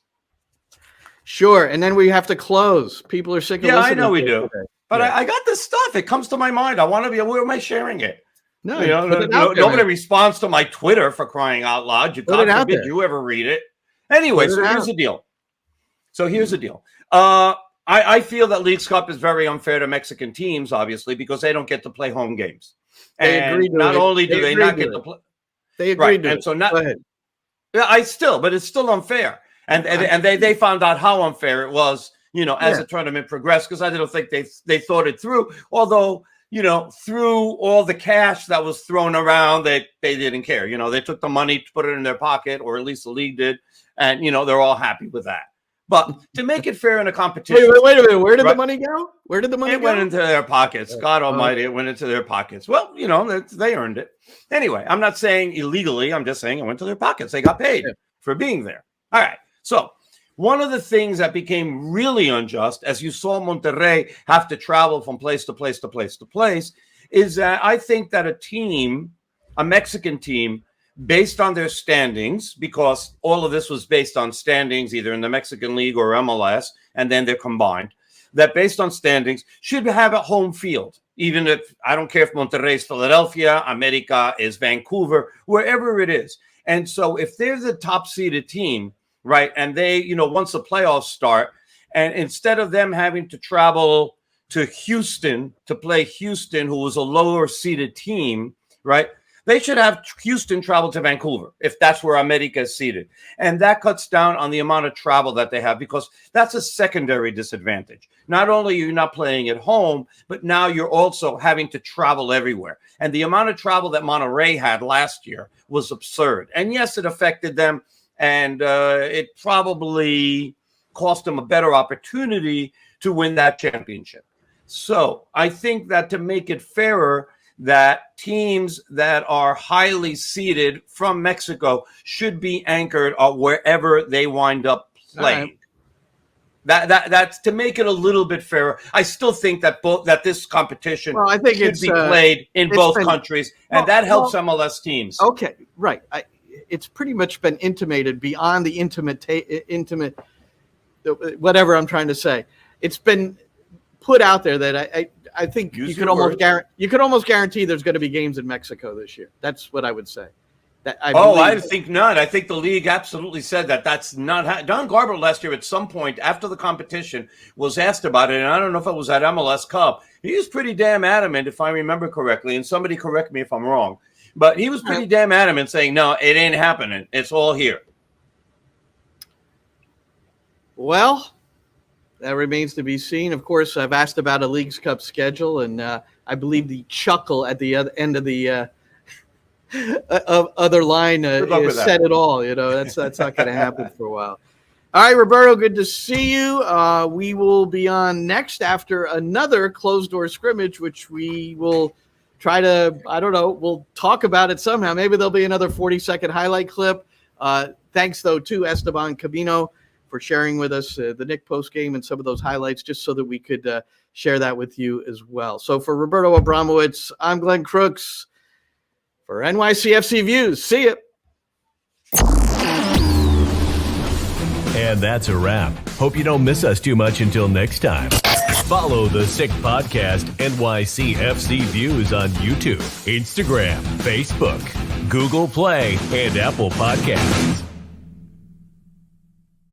Sure. And then we have to close. People are sick of listening. Yeah, I know we do. Today. But yeah. I got this stuff. It comes to my mind. I want to be. Where am I sharing it? No, nobody responds to my Twitter, for crying out loud. God forbid you ever read it. Anyway, so here's the deal. I feel that Leagues Cup is very unfair to Mexican teams, obviously, because they don't get to play home games. And not only do they not get to play. They agreed to and it. so not. Go ahead. Yeah, but it's still unfair, and they found out how unfair it was, as the tournament progressed, because I don't think they thought it through. Although, through all the cash that was thrown around, they didn't care. They took the money to put it in their pocket, or at least the league did, and they're all happy with that. But to make it fair in a competition, wait a minute, where did the money go? Where did the money go? It went into their pockets. God Almighty, it went into their pockets. Well, they earned it. Anyway, I'm not saying illegally. I'm just saying it went to their pockets. They got paid for being there. All right. So one of the things that became really unjust, as you saw Monterrey have to travel from place to place to place to place, is that I think that a Mexican team, based on their standings, because all of this was based on standings, either in the Mexican League or MLS, and then they're combined, that based on standings should have a home field. Even if, I don't care if Monterrey is Philadelphia, America is Vancouver, wherever it is. And so if they're the top seeded team, right, and they, once the playoffs start, and instead of them having to travel to Houston to play Houston, who was a lower seeded team, right, they should have Houston travel to Vancouver if that's where America is seated. And that cuts down on the amount of travel that they have, because that's a secondary disadvantage. Not only are you not playing at home, but now you're also having to travel everywhere. And the amount of travel that Monterrey had last year was absurd. And yes, it affected them, and it probably cost them a better opportunity to win that championship. So I think that to make it fairer, that teams that are highly seeded from Mexico should be anchored wherever they wind up playing. Right. That's to make it a little bit fairer. I still think that this competition should be played in both countries, and that helps MLS teams. Okay, right. It's pretty much been intimated beyond the intimate, whatever I'm trying to say. It's been put out there that I think you could almost guarantee there's going to be games in Mexico this year. That's what I would say. I think not. I think the league absolutely said that that's not. Don Garber last year at some point after the competition was asked about it, and I don't know if it was at MLS Cup. He was pretty damn adamant, if I remember correctly, and somebody correct me if I'm wrong. But he was pretty damn adamant saying, no, it ain't happening. It's all here. Well, that remains to be seen. Of course, I've asked about a Leagues Cup schedule, and I believe the chuckle at the end of the other line said it all. That's not going to happen for a while. All right, Roberto, good to see you. We will be on next after another closed-door scrimmage, which we will try to, I don't know, we'll talk about it somehow. Maybe there'll be another 40-second highlight clip. Thanks, though, to Esteban Cabino for sharing with us the Nick postgame and some of those highlights, just so that we could share that with you as well. So for Roberto Abramowitz, I'm Glenn Crooks for NYCFC Views. See ya. And that's a wrap. Hope you don't miss us too much until next time. Follow the Sick Podcast NYCFC Views on YouTube, Instagram, Facebook, Google Play, and Apple Podcasts.